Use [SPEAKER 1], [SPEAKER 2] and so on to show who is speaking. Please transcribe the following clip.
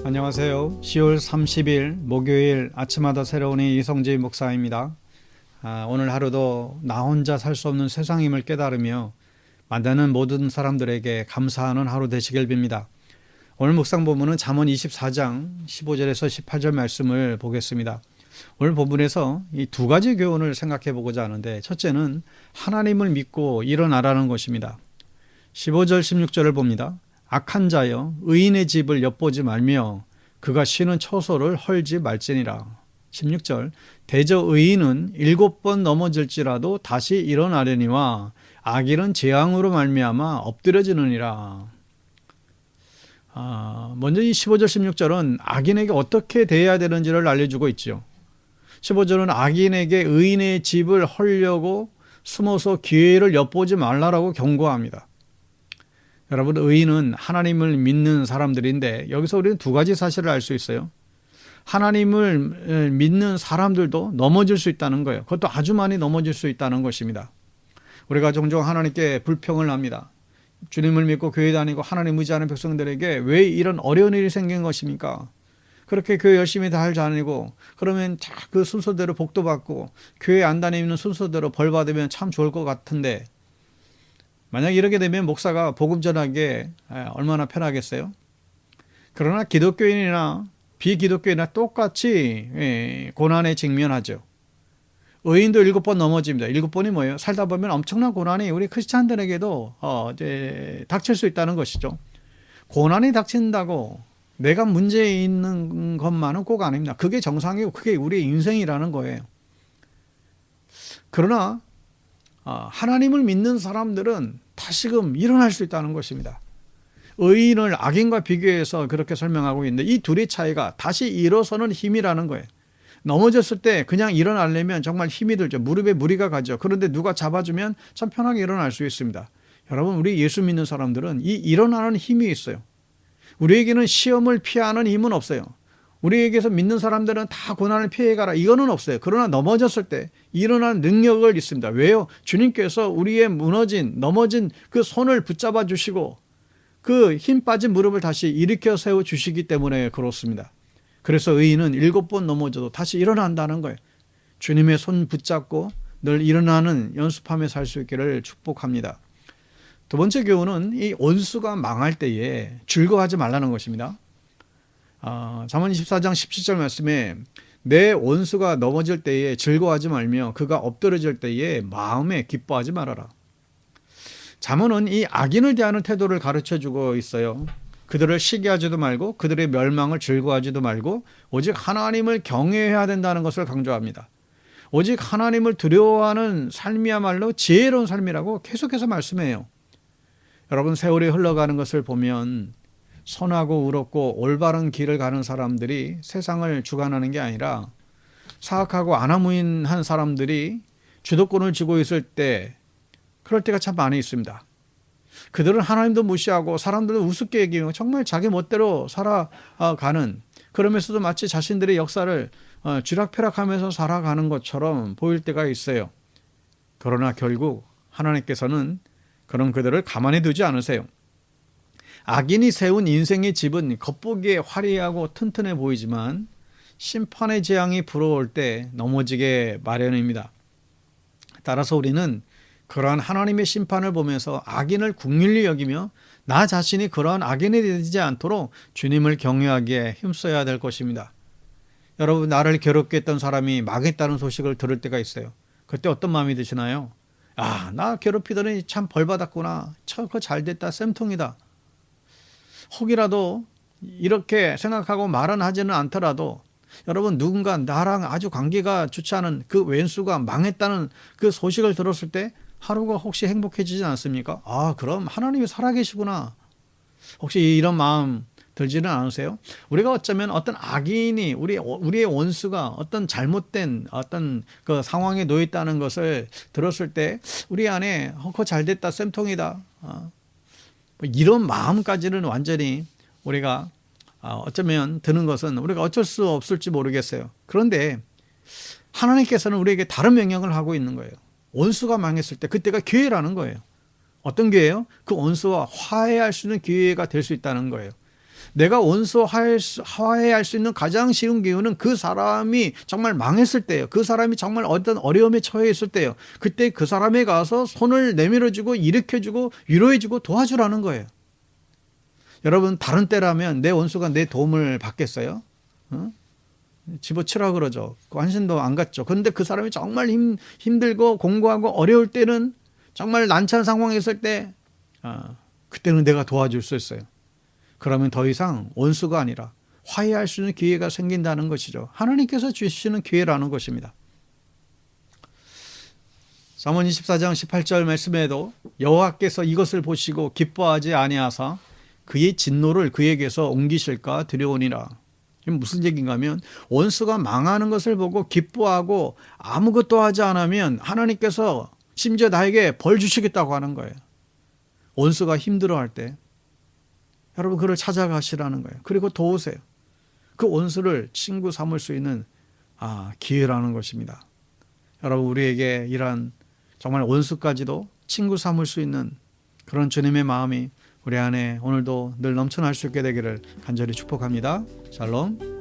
[SPEAKER 1] 안녕하세요. 10월 30일 목요일 아침마다 새로운 이성재 목사입니다. 오늘 하루도 나 혼자 살 수 없는 세상임을 깨달으며 만나는 모든 사람들에게 감사하는 하루 되시길 빕니다. 오늘 묵상 본문은 잠언 24장 15절에서 18절 말씀을 보겠습니다. 오늘 본문에서 이 두 가지 교훈을 생각해 보고자 하는데, 첫째는 하나님을 믿고 일어나라는 것입니다. 15절 16절을 봅니다. 악한 자여 의인의 집을 엿보지 말며 그가 쉬는 처소를 헐지 말지니라. 16절 대저 의인은 7번 넘어질지라도 다시 일어나려니와 악인은 재앙으로 말미암아 엎드려지느니라. 먼저 이 15절 16절은 악인에게 어떻게 대해야 되는지를 알려주고 있죠. 15절은 악인에게 의인의 집을 헐려고 숨어서 기회를 엿보지 말라라고 경고합니다. 여러분, 의인은 하나님을 믿는 사람들인데 여기서 우리는 두 가지 사실을 알 수 있어요. 하나님을 믿는 사람들도 넘어질 수 있다는 거예요. 그것도 아주 많이 넘어질 수 있다는 것입니다. 우리가 종종 하나님께 불평을 합니다. 주님을 믿고 교회 다니고 하나님 의지하는 백성들에게 왜 이런 어려운 일이 생긴 것입니까? 그렇게 교회 열심히 잘 다니고 그러면 그 순서대로 복도 받고 교회 안 다니는 순서대로 벌 받으면 참 좋을 것 같은데, 만약 이렇게 되면 목사가 복음 전하기에 얼마나 편하겠어요? 그러나 기독교인이나 비기독교인이나 똑같이 고난에 직면하죠. 의인도 7번 넘어집니다. 7번이 뭐예요? 살다 보면 엄청난 고난이 우리 크리스찬들에게도 이제 닥칠 수 있다는 것이죠. 고난이 닥친다고 내가 문제 있는 것만은 꼭 아닙니다. 그게 정상이고 그게 우리의 인생이라는 거예요. 그러나 하나님을 믿는 사람들은 다시금 일어날 수 있다는 것입니다. 의인을 악인과 비교해서 그렇게 설명하고 있는데, 이 둘의 차이가 다시 일어서는 힘이라는 거예요. 넘어졌을 때 그냥 일어나려면 정말 힘이 들죠. 무릎에 무리가 가죠. 그런데 누가 잡아주면 참 편하게 일어날 수 있습니다. 여러분, 우리 예수 믿는 사람들은 이 일어나는 힘이 있어요. 우리에게는 시험을 피하는 힘은 없어요. 우리에게서 믿는 사람들은 다 고난을 피해가라, 이거는 없어요. 그러나 넘어졌을 때 일어나는 능력을 있습니다. 왜요? 주님께서 우리의 넘어진 그 손을 붙잡아 주시고 그 힘 빠진 무릎을 다시 일으켜 세워 주시기 때문에 그렇습니다. 그래서 의인은 7번 넘어져도 다시 일어난다는 거예요. 주님의 손 붙잡고 늘 일어나는 연습하며 살 수 있기를 축복합니다. 두 번째 교훈은 이 원수가 망할 때에 즐거워하지 말라는 것입니다. 잠언 24장 17절 말씀에 내 원수가 넘어질 때에 즐거워하지 말며 그가 엎드러질 때에 마음에 기뻐하지 말아라. 잠언은 이 악인을 대하는 태도를 가르쳐주고 있어요. 그들을 시기하지도 말고 그들의 멸망을 즐거워하지도 말고 오직 하나님을 경외해야 된다는 것을 강조합니다. 오직 하나님을 두려워하는 삶이야말로 지혜로운 삶이라고 계속해서 말씀해요. 여러분, 세월이 흘러가는 것을 보면 선하고 의롭고 올바른 길을 가는 사람들이 세상을 주관하는 게 아니라 사악하고 안하무인한 사람들이 주도권을 쥐고 있을 때, 그럴 때가 참 많이 있습니다. 그들은 하나님도 무시하고 사람들도 우습게 여기며 정말 자기 멋대로 살아가는, 그러면서도 마치 자신들의 역사를 쥐락펴락하면서 살아가는 것처럼 보일 때가 있어요. 그러나 결국 하나님께서는 그런 그들을 가만히 두지 않으세요. 악인이 세운 인생의 집은 겉보기에 화려하고 튼튼해 보이지만 심판의 재앙이 불어올 때 넘어지게 마련입니다. 따라서 우리는 그러한 하나님의 심판을 보면서 악인을 긍휼히 여기며 나 자신이 그러한 악인이 되지 않도록 주님을 경외하기에 힘써야 될 것입니다. 여러분, 나를 괴롭게 했던 사람이 망했다는 소식을 들을 때가 있어요. 그때 어떤 마음이 드시나요? 나 괴롭히더니 참 벌받았구나. 그거 잘됐다. 쌤통이다. 혹이라도 이렇게 생각하고 말은 하지는 않더라도, 여러분, 누군가 나랑 아주 관계가 좋지 않은 그 왼수가 망했다는 그 소식을 들었을 때 하루가 혹시 행복해지지 않습니까? 그럼 하나님이 살아계시구나. 혹시 이런 마음 들지는 않으세요? 우리가 어쩌면 어떤 악인이 우리의 원수가 어떤 잘못된 어떤 그 상황에 놓여 있다는 것을 들었을 때 우리 안에 그거 잘됐다, 쌤통이다, 이런 마음까지는 완전히 우리가 어쩌면 드는 것은 우리가 어쩔 수 없을지 모르겠어요. 그런데 하나님께서는 우리에게 다른 명령을 하고 있는 거예요. 원수가 망했을 때 그때가 기회라는 거예요. 어떤 기회예요? 그 원수와 화해할 수 있는 기회가 될 수 있다는 거예요. 내가 원수 화해할 수 있는 가장 쉬운 기회는 그 사람이 정말 망했을 때예요. 그 사람이 정말 어떤 어려움에 처해 있을 때예요. 그때 그 사람에 가서 손을 내밀어주고 일으켜주고 위로해주고 도와주라는 거예요. 여러분, 다른 때라면 내 원수가 내 도움을 받겠어요? 집어치라 그러죠. 관심도 안 갖죠. 그런데 그 사람이 정말 힘들고 공고하고 어려울 때는, 정말 난처한 상황에 있을 때 그때는 내가 도와줄 수 있어요. 그러면 더 이상 원수가 아니라 화해할 수 있는 기회가 생긴다는 것이죠. 하나님께서 주시는 기회라는 것입니다. 잠언 24장 18절 말씀에도 여호와께서 이것을 보시고 기뻐하지 아니하사 그의 진노를 그에게서 옮기실까 두려우니라. 무슨 얘기인가 하면, 원수가 망하는 것을 보고 기뻐하고 아무것도 하지 않으면 하나님께서 심지어 나에게 벌 주시겠다고 하는 거예요. 원수가 힘들어할 때 여러분, 그를 찾아가시라는 거예요. 그리고 도우세요. 그 원수를 친구 삼을 수 있는 기회라는 것입니다. 여러분, 우리에게 이러한 정말 원수까지도 친구 삼을 수 있는 그런 주님의 마음이 우리 안에 오늘도 늘 넘쳐날 수 있게 되기를 간절히 축복합니다. 샬롬.